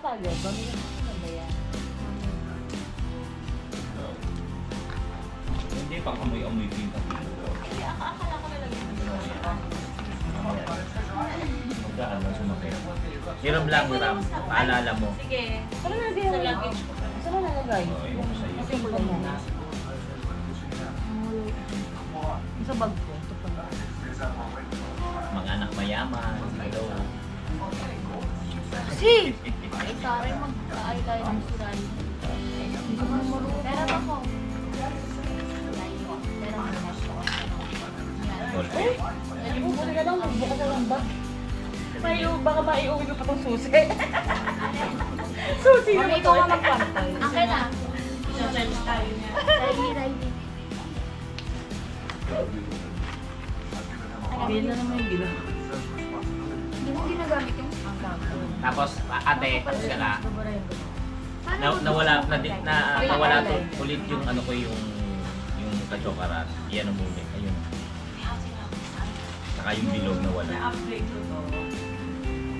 tayo. Bamili mo na yan. Hindi pa amoy-amoy pinta. Hindi, akala ko nalagyan mo. Magdaan lang sumakit. Hiram lang, Ram. Paalala mo. Sige. Saan na nalagay? Sa luggage ko. Saan na nalagay? Yung sa'yo. Kasi ko lang na. Sa bag ko. Mga anak mayaman. Hello. Si! Ay, sorry, mag-eyeliner ng suray. Hindi ko marunong. Pero ako. Pero ako. Okay. Ay, buti ka lang, magbukas na lang ba? Baka maiuwi mo pa itong susi. Susi na ito. Ikaw ka magpantay. Akin na. Challenge tayo niya. Riley. Bill na naman yung gila. Hindi mo ginagamit yung Tapos, ate, tapos ka na. Nawala to ulit yung ano ko yung kachokarat. Iyan ang muli. Ayun. Saka yung bilog na wala. Na-upgrade ko to.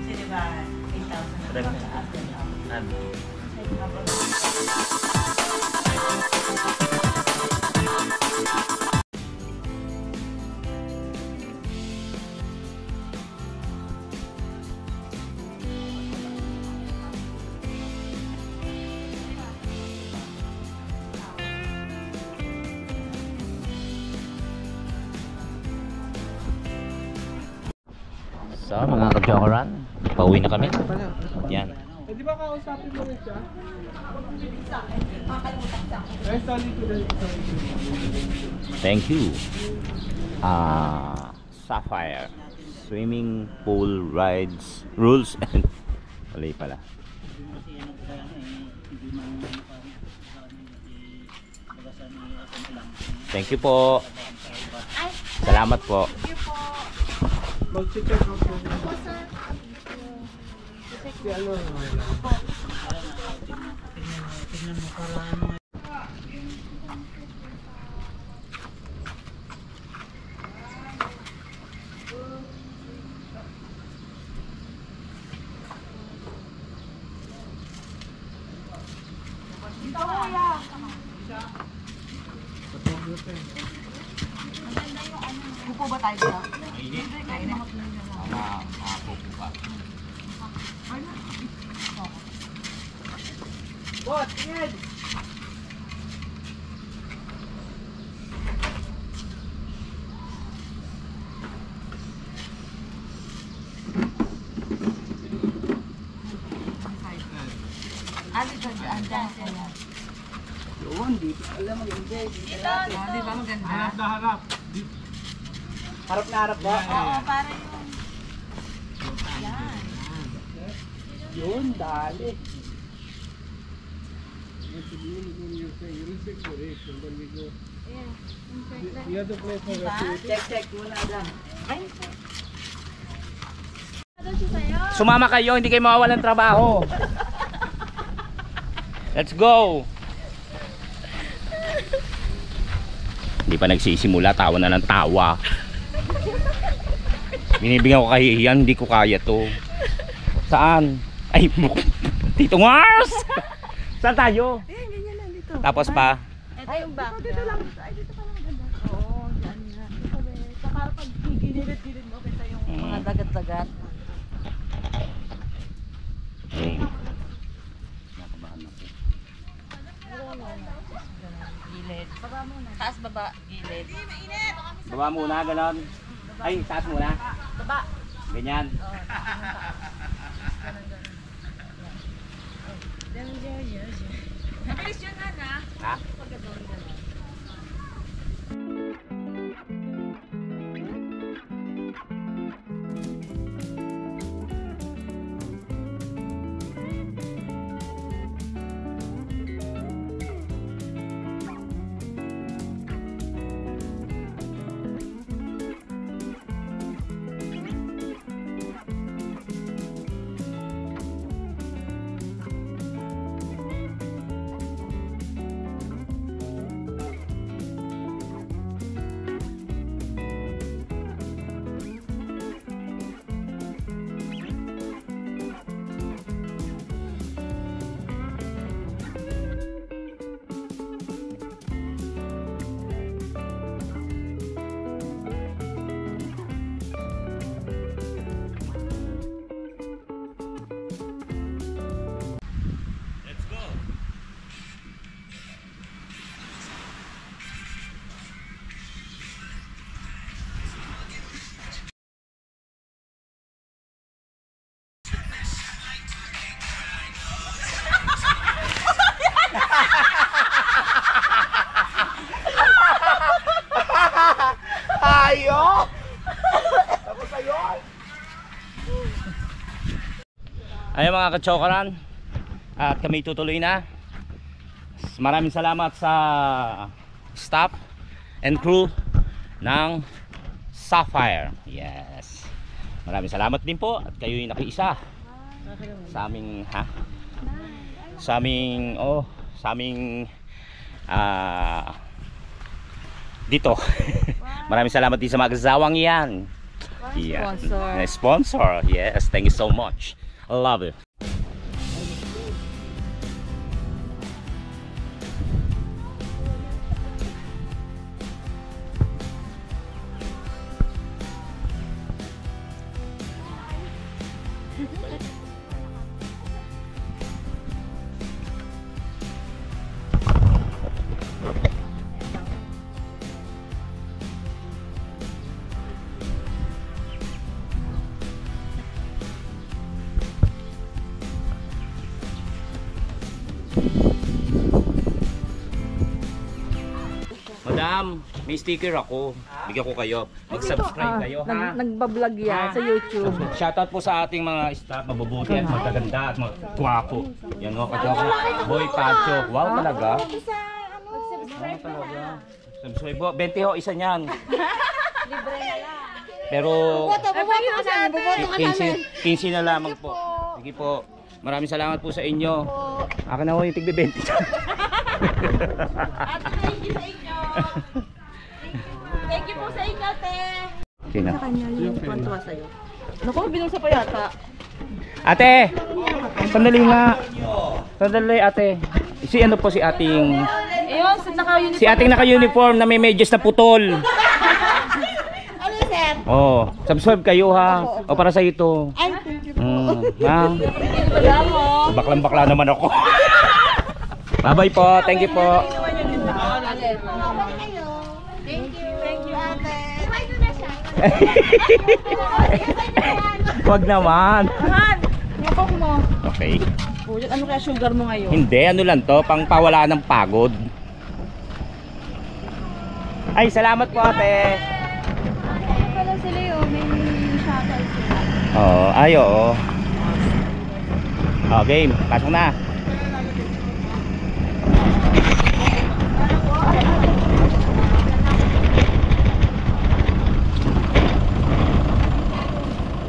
Kasi diba, 8,000 na sa atin. So, mga ka-jokeran, pauwi na kami. Yan. Di ba kausapin mo rin siya? Thank you. Sapphire swimming pool rides rules and wala pala. Thank you po. Salamat po. Mag-check out po. Si ano? Tignan mo para ano. Upo ba tayo dito? Hindi. Pupo pa. What? Yan! Dito, dyan. Yun, dito. Alam mo, hindi. Di ba maganda? Harap na harap. Harap na harap ba? Oo, para yung... Yan. Yun, dali. Check muna lang. Sumama kayo, hindi kayo mawawalan trabaho. Let's go. Hindi pa nagsisimula, tawa na ng tawa. Binibigyan ko kahihiyan, hindi ko kaya to. Saan? Ay, Tito Mars! Saan tayo? Ganyan lang dito. Tapos pa? Ito yung back. Dito lang. Ay, dito pa lang ganda. Oo, dyan nga. Sa para pag ginilit-gilit mo, kita yung mga dagat-dagat. Nakabahan ako. Gilid. Baba muna. Taas, baba, gilid. Baba muna, ganon. Ay, taas muna. Baba. Ganyan. Nabilis yun, Ana. Ha? Pagkagawin ka na. Ayun mga kachokaran, at kami tutuloy na. Maraming salamat sa staff and crew ng Sapphire. Yes. Maraming salamat din po at kayo'y nakiisa sa aming sa aming dito. Maraming salamat din sa mga kasawang yan. Yeah. Sponsor. Yes, thank you so much. I love it. Madam, may sticker ako. Bigyan ko kayo. Mag-subscribe kayo, ha? Nagbablog yan sa YouTube. Shoutout po sa ating mga staff, mabubuti at magaganda at magwapo. Yan o, kachoka. Boy Pacho. Wow talaga. Mag-subscribe na lang. Subscribe po. 20 ho, isa niyan. Libre na lang. Pero Buboto ka namin. 15 na lamang po. Sige po. Maraming salamat po sa inyo. Akin na ho yung tigbe-20. Ate, thank you sa inyo. Thank you po sa inyo, te. Sino? Sa kanya yung pantuwa sa'yo. Naku, binulsa pa yata. Ate! Sandali nga. Sandali ate. Si ano po si ating... Ayun, naka-uniform. Si ating naka-uniform na may medyas na putol. Ano, sir? Oh, subscribe kayo ha. O para sa ito. Ay, thank you. Ha? Baklang-bakla naman ako. Bye-bye po. Thank you po. Thank you. Thank you, ate. Kumain ko na siya. Wag naman. Han, yung coke mo. Okay. Ano kaya sugar mo ngayon? Hindi, ano lang to, pang pawala ng pagod. Ay, salamat po ate. Pala si Leo, may shoutout sila. Oo, ay oo. Oh, game, pasok na.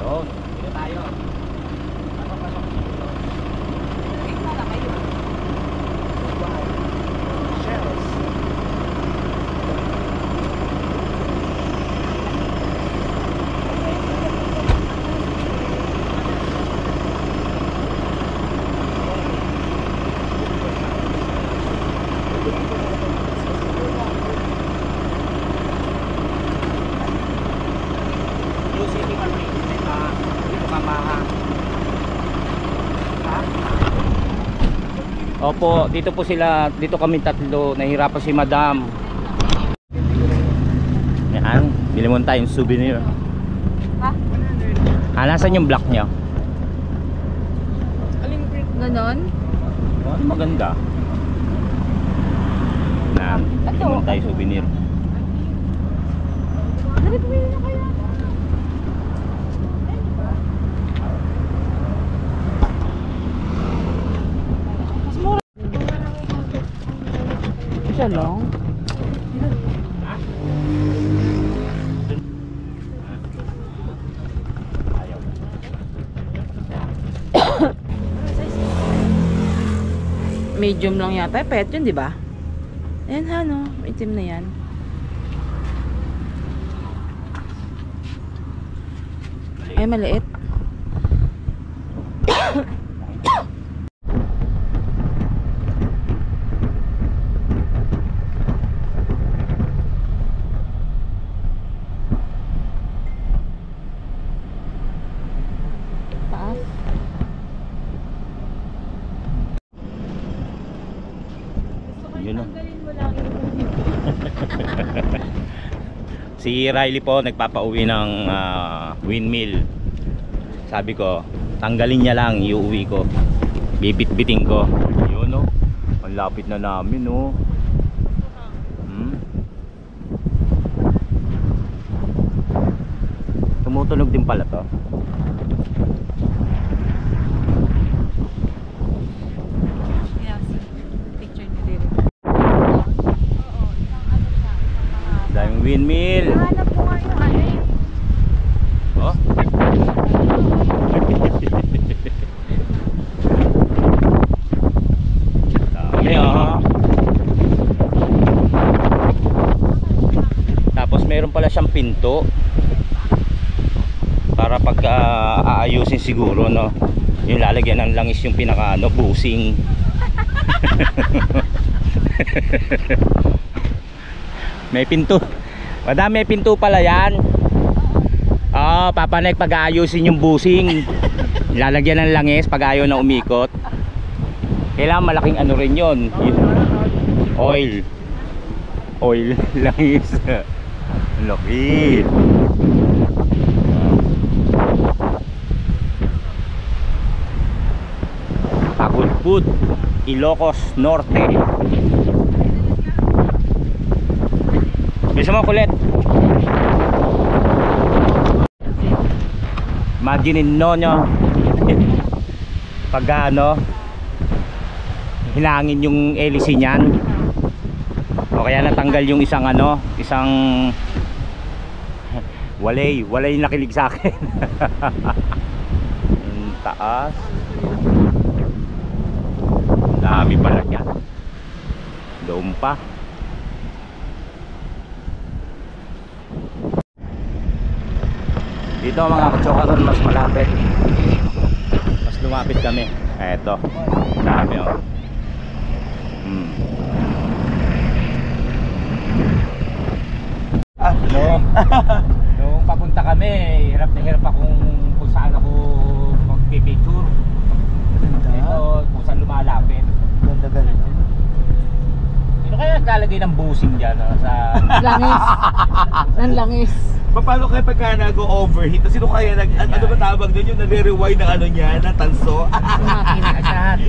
Yun, dito tayo. Opo, dito po sila, dito kami tatlo, nahihirapan si Madam. Yan, bili mo tayong souvenir. Ha? Nasaan yung block niya? Ganon? Oh, maganda. Na, bili mo tayo souvenir. Dali, pumili na kayo. Siya lang. Medium lang yata. Pet yun, di ba? Ayan ha, no? Itim na yan. Ay, maliit. Taas. Yun o. Si Riley po nagpapauwi ng windmill. Sabi ko, tanggalin niya lang, iuwi ko. Bibit-biting ko. Yun o. Ang lapit na namin o. Tumutunog din pala to. pinto. Para pag aayusin siguro, no, yung lalagyan ng langis yung pinaka ano, busing. May pinto. Madami, may pinto pala yan. Oo, papanek pag aayusin yung busing. Lalagyan ng langis pag ayaw na umikot. Kailangan malaking ano rin yun. Oil. Oil, langis. Laki. Pagudpud, Ilocos Norte. Bisa mo kulit. Imagine nyo pag ano, hinangin yung hélice niyan, o kaya natanggal yung isang ano, isang walay nakilig sa akin. Yung taas, dami pala yan, doon pa. Dito mga kachokaron, mas malapit, mas lumapit kami. Eto, dami oh. No, nung papunta kami, hirap na hirap akong kung saan ako magpipicture. Ito, kung saan lumalapit. Ganda-ganda. Sino kaya naglalagay ng busing dyan sa... Langis. Ng langis. Paano kayo pagka nag-overheat? Sino kaya ano ba tawag doon, yung nagre-rewind ng ano niya, ng tanso? Makina agad.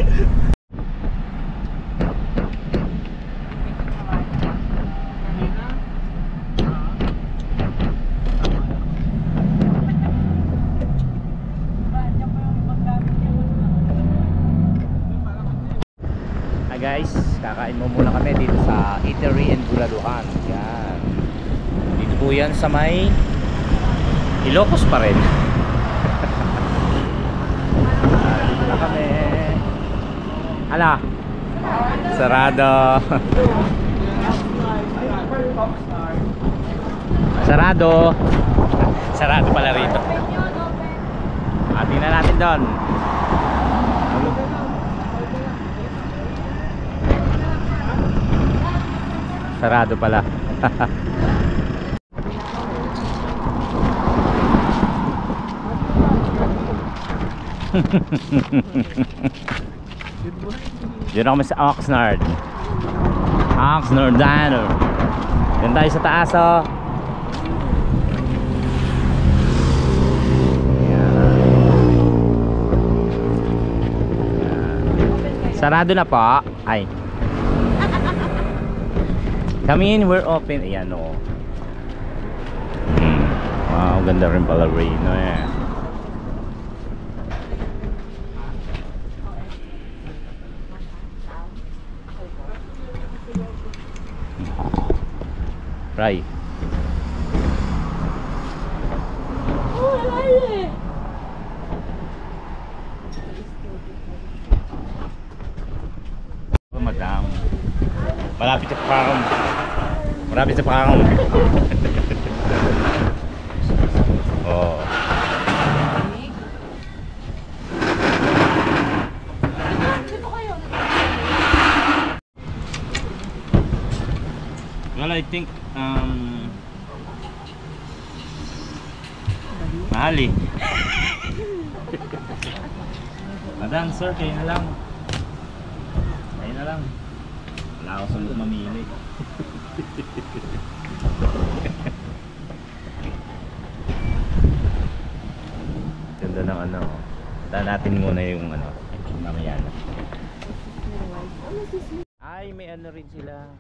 Hi guys, kakain mo muna kami dito sa Eatery and Bulaluhan. Yan. Dito po yan sa may Ilocos pa rin. Dito na kami. Hala, sarado. Sarado. Sarado pala rito. Tingnan natin doon. Sarado pala. Diyan kami sa Oxnard. Oxnard Diner. Diyan tayo sa taas oh. Sarado na po. Ay. Come in, we're open. Ayan o. Wow, ganda rin pala Reno eh. Fry. Oh, madam. Malapit sa farm. Marami sa farm. Oh. Well, I think mahal eh. Madam, sir, kayo na lang. Kayo na lang. Wala ako sa mamili. Ganda ng ano. Taan natin muna yung ano, mamaya na. Ay, may ano rin sila.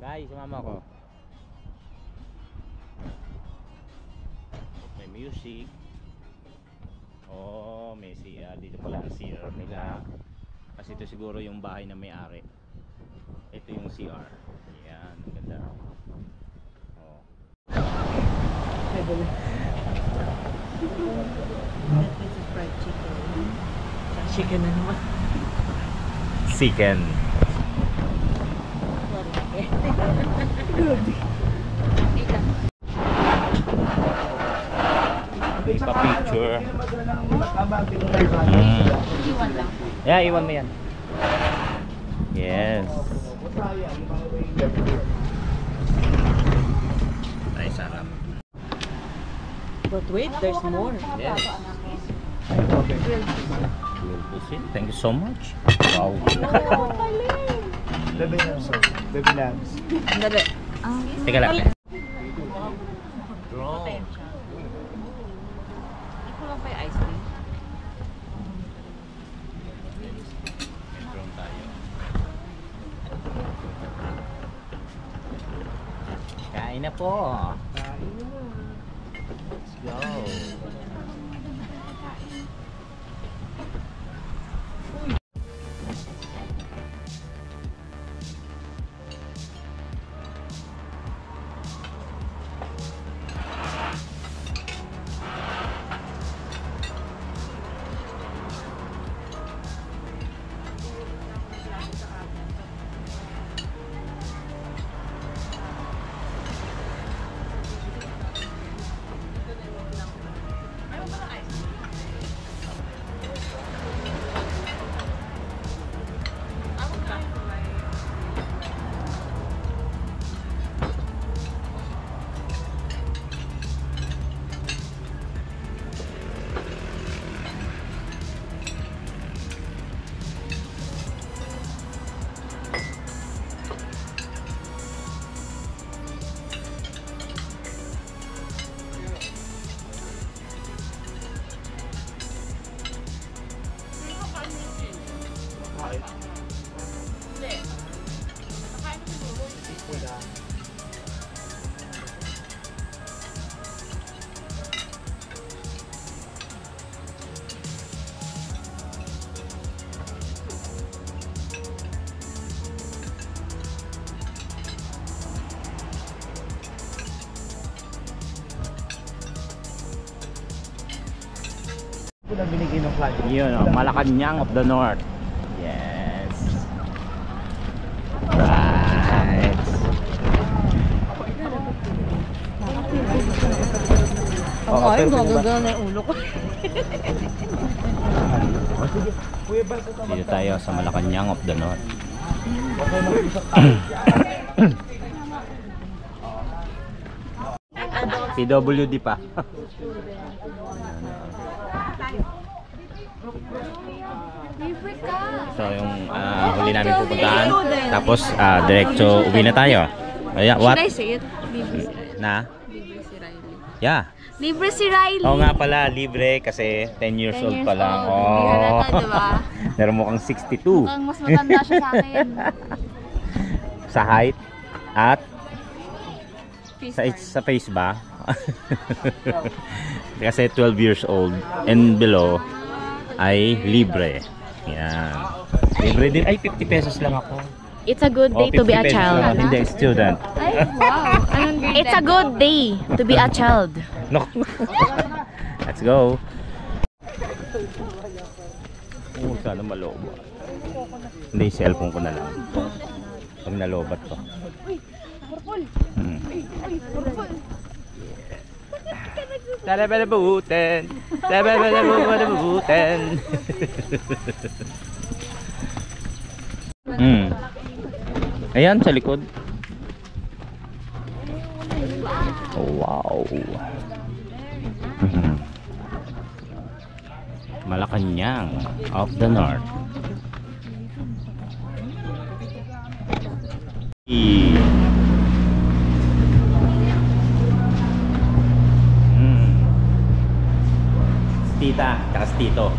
Guys, sumama ko. May music. Oh, may CR. Dito pala ang CR nila. Kasi ito siguro yung bahay na may-ari. Ito yung CR. Yan, ang ganda. Oh. This is fried chicken. Chicken na naman. Chicken. Good. pa-picture. Yeah, iwan mo yan. Yes. Ay, sarap. But wait, there's more. Yes. Thank you so much. Wow. Baby Nams. Baby Nams. Dali. Teka lang. Ito lang pa yung ice cream. Kain na po. Let's go. Na binigay ng flag. Yun, oh, Malacanang of the North. Yes. Right. Ay, gagagana na yung ulo ko. Kuya, basta tama. Dito tayo sa Malacanang of the North. PWD pa. Libre ka. So yung huli namin pupuntahan. Tapos diretso uwi na tayo. Ayan, what? Should I say it? Libre si Riley. Na? Libre si Riley. Yeah. Libre si Riley. Oo nga pala, libre kasi 10 years 10 old years pa lang. old. Hindi halata, diba? Meron mukhang 62. Mukhang mas matanda siya sa akin. Sa height at Face sa face ba? Kasi 12 years old and below ay libre. Yan. Libre din. Ay, 50 pesos lang ako. It's a good day to be a 50 pesos child. lang. Hindi, student. Ay, wow. Anong grade? It's a good day to be a child. No. Let's go. Oh, sana malobat. Hindi, cellphone ko na lang. Pag nalobat ko. Talabalabutan. Talabalabutan. Ayan, sa likod. Oh, wow. Malacanang of the North. Tita, tsaka si Tito.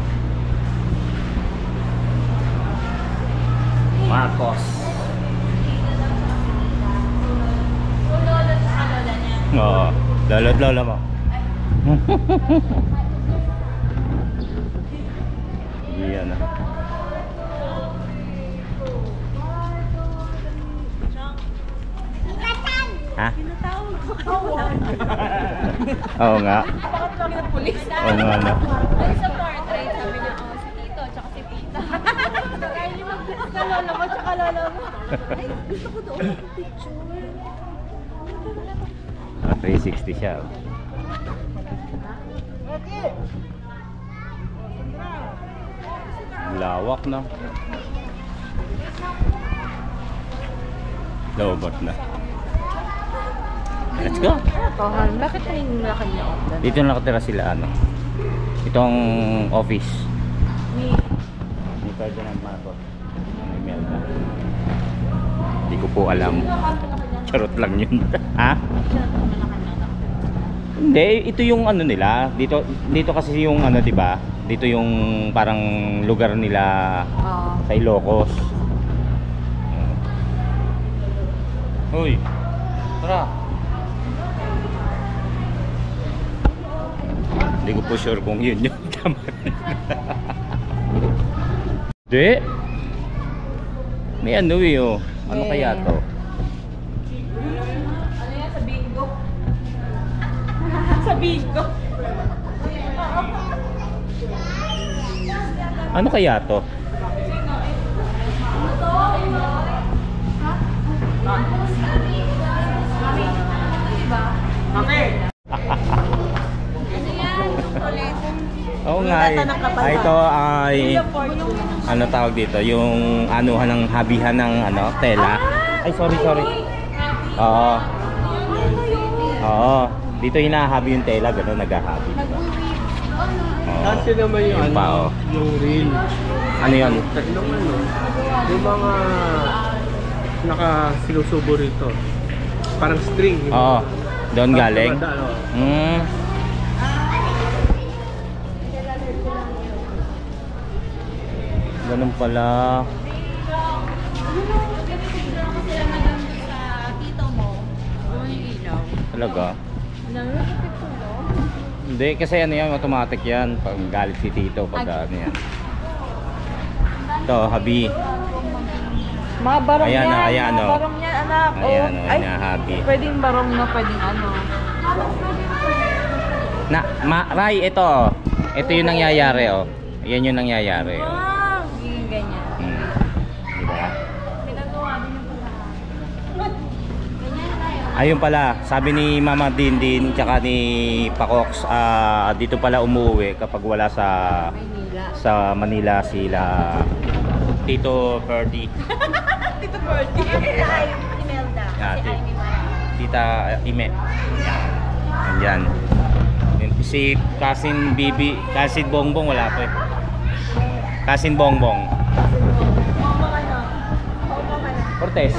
Marcos. Oo, lolo at lola mo. Yan na. Ha? Oo nga. Oo nga na. Ay, sa portrait, sabi niya, oh, si Tito, tsaka si Tita. Kaya niyo mag-guess na lola mo, tsaka lola mo. Ay, gusto ko doon mag-picture. 360 siya. Lawak na. Lobot na. Let's go. Tohan, bakit yung laki niya open? Dito nakatira sila ano. Itong office. Ni Ferdinand Marcos. Ni Melda. Hindi ko po alam. Charot lang yun. Ha? Hindi, ito yung ano nila. Dito kasi yung ano, 'di ba? Dito yung parang lugar nila sa Ilocos. Hoy. Tara. Hindi ko po sure kung yun yung tama. Hindi. May ano eh oh. Ano kaya to? Ano yan? Sa bingo. Sa bingo. Ano kaya to? Oo nga eh. Ito ay ano tawag dito? Yung anuhan ng habihan ng ano, tela. Ay sorry. Oo. Oo. Dito hinahabi yung tela, gano'n naghahabi. Oo. Kasi naman yung Yun pa, oh. yung reel. Ano yun? Tatlong ano, yung mga nakasilusubo rito. Parang string. Oo. Doon galing. Ganun pala. Talaga? Hindi, kasi ano yan, automatic yan. Pag galit si Tito, pag ano yan. Ito, habi. Mga barong Ayan, yan. ayan, Mga oh. barong yan, anak. Ayan, Oh. oh, Ay, hinahabi. pwedeng barong na, pwedeng ano. Ray, ito. Ito yung nangyayari, oh. Yan yung nangyayari, oh. Yung ganyan. Diba? Ayun pala, sabi ni Mama Dindin tsaka ni Pacox, dito pala umuwi kapag wala sa Manila sila Tito Ferdy. Tito Ferdy. Ay, Imelda. Tita Ime. Yan. Si Cousin Bibi, Cousin Bongbong wala pa eh. Cousin Bongbong. Cortez.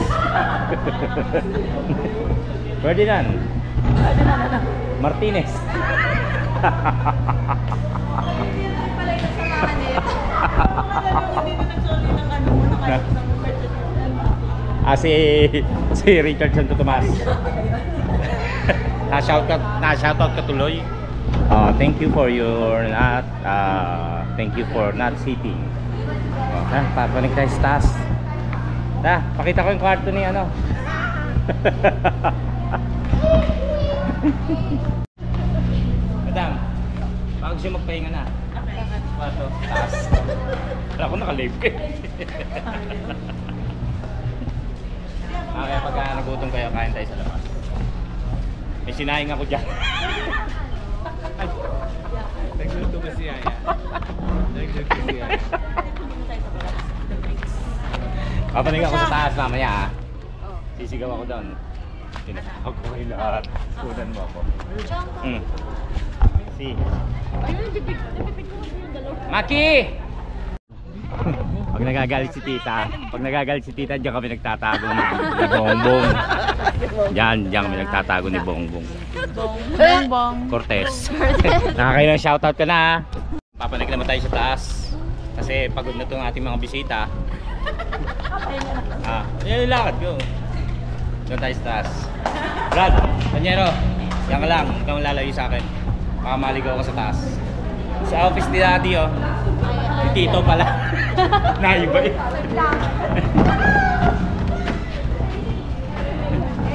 Ferdinand. Martinez. Si Richard Santo Tomas. Na-shoutout ka tuloy. Thank you for your not thank you for not sitting. Papanik tayo sa taas. Pakita ko yung kwarto ni ano. Madam, bakit siya magpahinga na? Kwarto, taas. Wala ko naka-live ka. Kaya pag nagutom kayo, kain tayo sa labas. May sinahing ako dyan. Nagluto ba si Yaya? Nagluto si Yaya. Papanig ako sa taas mamaya ah. Sisigaw ako doon. Tinatawag ko kayo lahat. Sudan mo ako. Si Maki! Pag nagagalit si tita, diyan kami nagtatago ni Bongbong. Diyan kami nagtatago ni Bongbong. Cortez. Nakakailang shoutout ka na ha. Papanig naman tayo sa taas. Kasi pagod na itong ating mga bisita. Yan yung lakad ko. Doon tayo sa taas. Brad, Panyero, yan ka lang. Huwag kang lalayo sa akin. Baka maligaw ka sa taas. Sa office ni Daddy oh. Yung Tito pala. Naiba eh.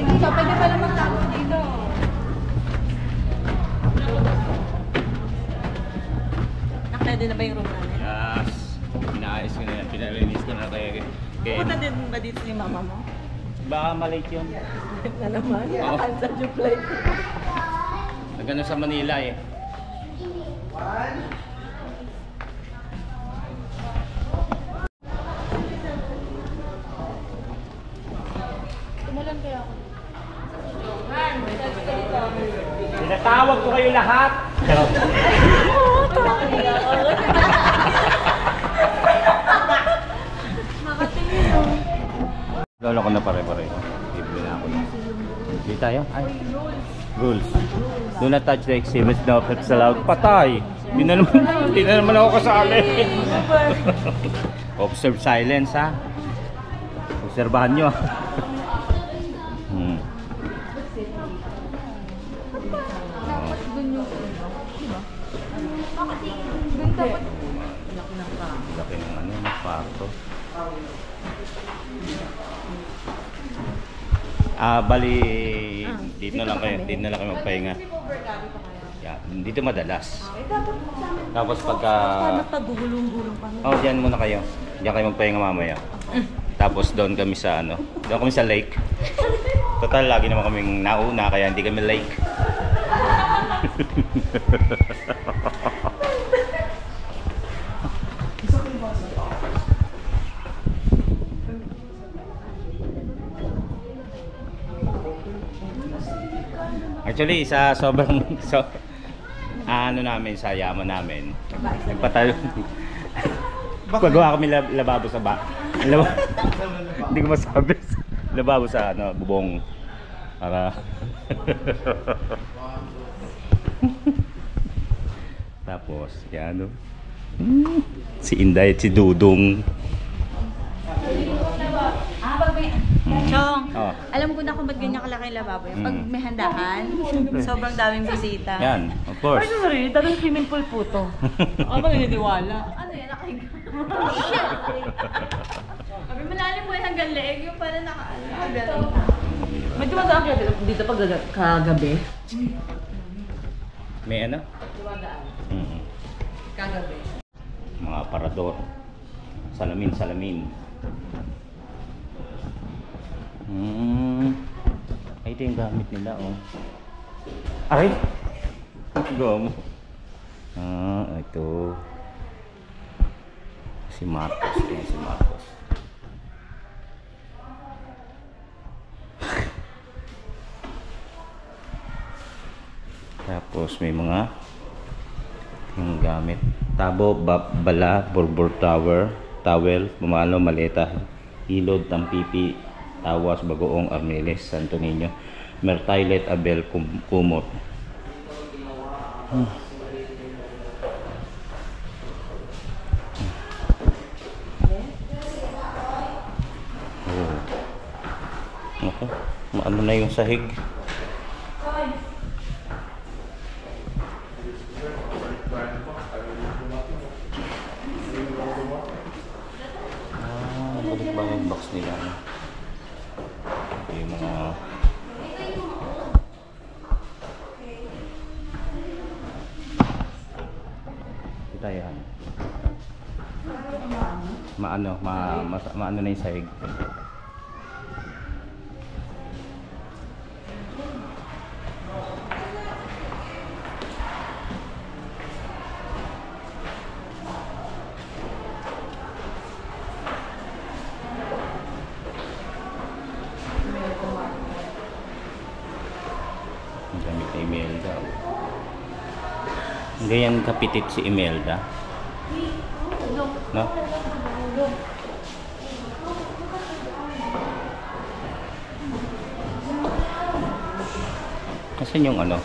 Dito, pwede pala magtago dito. Nakready na ba yung room namin? Yes. Pinaayos ko na yan. Pinalinis ko na kay Punta din ba dito si mama mo? Baka malate yun. Na naman, Oo. cancel yung flight. Nagano sa Manila eh. Tumulan kaya ako. Tinatawag ko kayo lahat. Lolo ko na pare-pareho. Bibili na ako. Hindi tayo? Ay. Rules. Do not touch the exhibits. No pets allowed. Patay! Hindi na naman ako kasali. Observe silence ha. Obserbahan nyo. Laki ng ano, ng kwarto. Bali, dito na lang kayo magpahinga. Yeah, dito madalas. Tapos pagka... Pag-gugulong-gulong pa. Oh, diyan muna kayo. Diyan kayo magpahinga mamaya. Tapos doon kami sa ano, doon kami sa lake. Total, lagi naman kaming nauna, kaya hindi kami lake. Actually, sa sobrang ano namin, sa yaman namin, nagpatalo. Pagawa kami lababo sa hindi ko masabi. Lababo sa ano, bubong. Para tapos, yan ano. Si Inday at si Dudong. Chong, Oh. alam ko na kung ba't ganyan kalaki yung lababo yun. Pag may handakan, sobrang daming bisita. Yan, of course. Ay, sorry, tanong swimming pool po to. Ako ba naniniwala? Ano yan? Nakahiga. Sabi, malalim mo yan hanggang leeg. Yung pala naka-ano. May dumadaan kaya dito pag kagabi? May ano? Dumadaan. Kagabi. Mga aparador. Salamin. Ay, ito yung gamit nila, oh. Aray! Gawa mo. Ito. Si Marcos. Yan si Marcos. Tapos may mga yung gamit. Tabo, bala, borbor tower, towel, pumalo, maleta, hilod, tampipi, tawas, bagoong, arneles, Santo Niño, mertailet, abel, kumot. Okay. Maano na yung sahig. Balik ba yung box nila? Yung mga kita yan. Maano na yung sahig. Gamit na Imelda. Ganyan kapitit si Imelda. No? Kasi yung ano?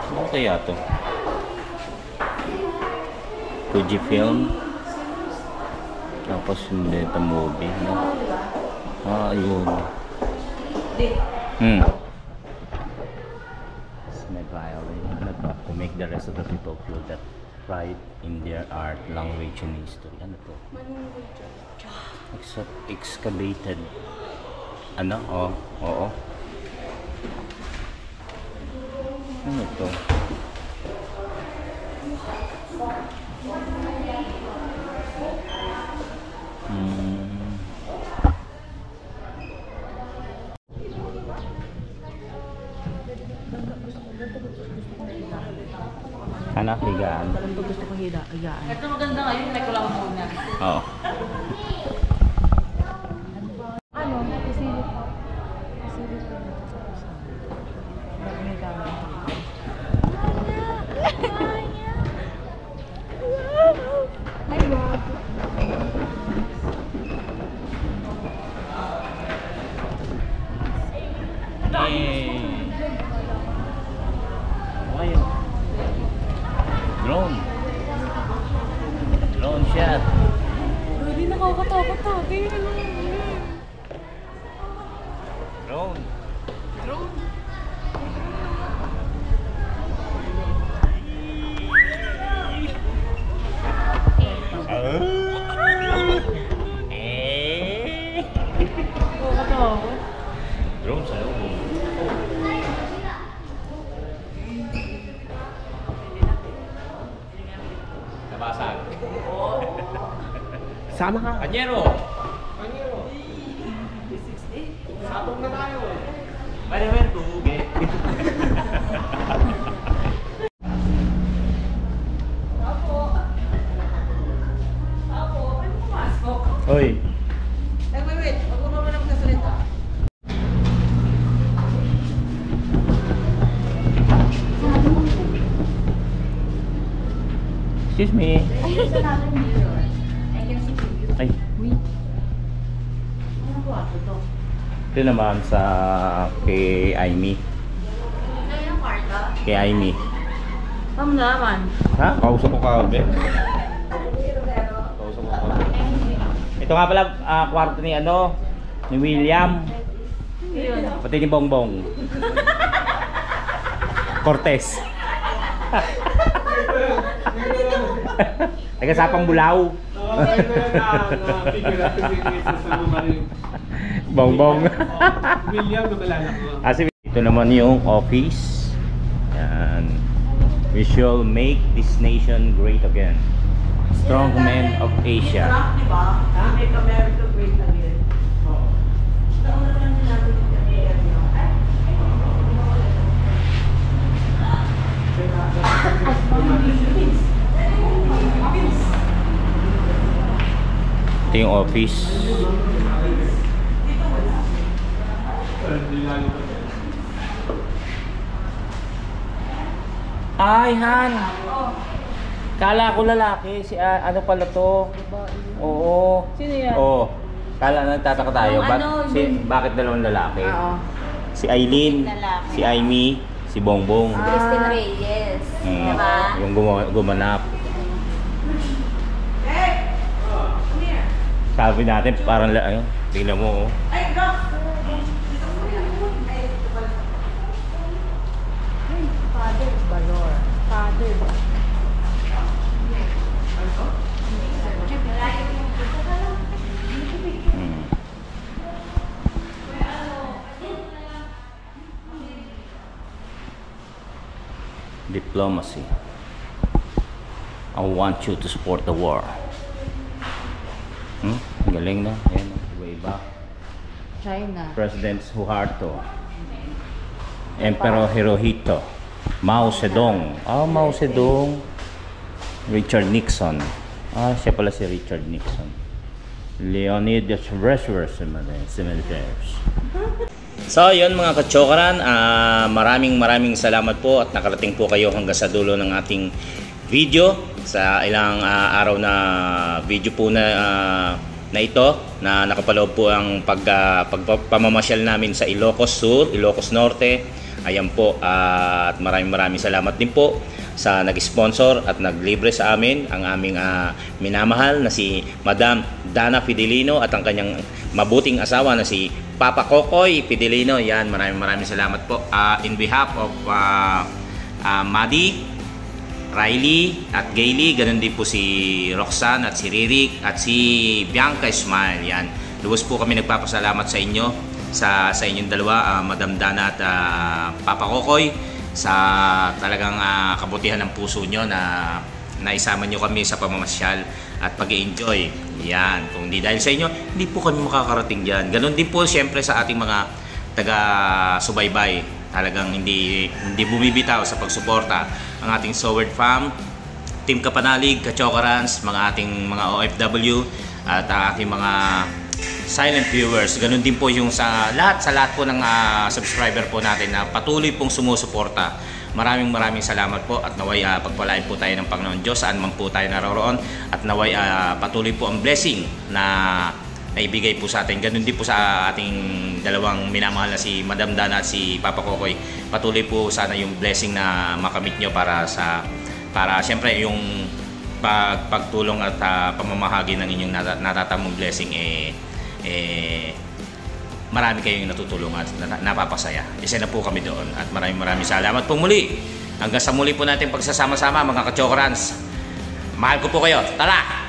Ano kaya to? Fujifilm. Tapos Meta Movie, no? Ayun. It's my violin. Ano to? To make the rest of the people feel that pride in their art, language, and history. Ano to? Excavated. Ano? Oo. Ano to? Anak, higaan. Ito gusto ko higaan. Ito maganda ngayon, may kulang muna. Oo. Ano? Isilip ko. Isilip ko. Bakit higaan? Ay, wow. Ayun. Drone. Drone shot. Hindi nakakatakot to. Tingnan mo. Drone. Drone sa loob. Nabasag. Sama ka. Panyero! Sabong na tayo. Pwede tubig. Hoy. Wait. Huwag mo naman magkasalita. Excuse me. Ay. Ito naman sa kay Aimee. Kay Aimee. Tama naman. Ha? Kausap ko kagabi. Kausap ko kagabi. Ito nga pala kwarto ni ano, ni William. Pati ni Bongbong. Cortez. Taga Sapang Bulao. Bongbong. William, nabalala ko. Kasi ito naman yung office. Yan. We shall make this nation great again. Strong men of Asia. Di ba? Make America great again. Ito yung office. Ay, Han! Kala ko lalaki. Si ano pala to? Oo. Sino yan? Oo. Kala nagtataka tayo. Yung ano, Bakit dalawang lalaki? Oo. Si Aileen, Lalaki. si Aimee, si Bongbong. Christine Reyes. Diba? Yung gumanap. Sabi natin parang ano, tingnan mo. Oh. Father Valor. Father. Diplomacy. I want you to support the war. Galing na. Ayan, iba-iba. China. President Suharto. Emperor Hirohito. Mao Zedong. Mao Zedong. Richard Nixon. Siya pala si Richard Nixon. Leonidas Resvers. So yun mga kachokaran, maraming salamat po at nakarating po kayo hanggang sa dulo ng ating video sa ilang araw na video po na ito na nakapaloob po ang pamamasyal namin sa Ilocos Sur, Ilocos Norte. Ayan po, at maraming salamat din po sa nag-sponsor at naglibre sa amin, ang aming minamahal na si Madam Dana Fidelino at ang kanyang mabuting asawa na si Papa Kokoy Fidelino. Yan, maraming salamat po. In behalf of Maddie, Riley at Gailey, ganun din po si Roxanne at si Ririk at si Bianca Smile. Yan, lubos po kami nagpapasalamat sa inyo, sa inyong dalawa, Madam Dana at Papa Kokoy, sa talagang kabutihan ng puso nyo na naisama nyo kami sa pamamasyal at pag-i-enjoy. Yan, kung hindi dahil sa inyo, hindi po kami makakarating dyan. Ganon din po siyempre sa ating mga taga-subaybay. Talagang hindi bumibitaw sa pagsuporta ang ating Soward Fam, Team Kapanalig, Kachokarans, mga ating mga OFW at ating mga silent viewers. Ganon din po yung sa lahat po ng subscriber po natin na patuloy pong sumusuporta. Maraming salamat po at naway pagpalain po tayo ng Panginoon Diyos saan man po tayo naroroon at naway patuloy po ang blessing na naibigay po sa atin. Ganun din po sa ating dalawang minamahal na si Madam Dana at si Papa Kokoy. Patuloy po sana yung blessing na makamit nyo para siyempre yung pagtulong at pamamahagi ng inyong natatamong blessing marami kayong natutulungan at napapasaya. Isa na po kami doon at maraming salamat po muli. Hanggang sa muli po natin pagsasama-sama mga Kachokarans. Mahal ko po kayo. Tara!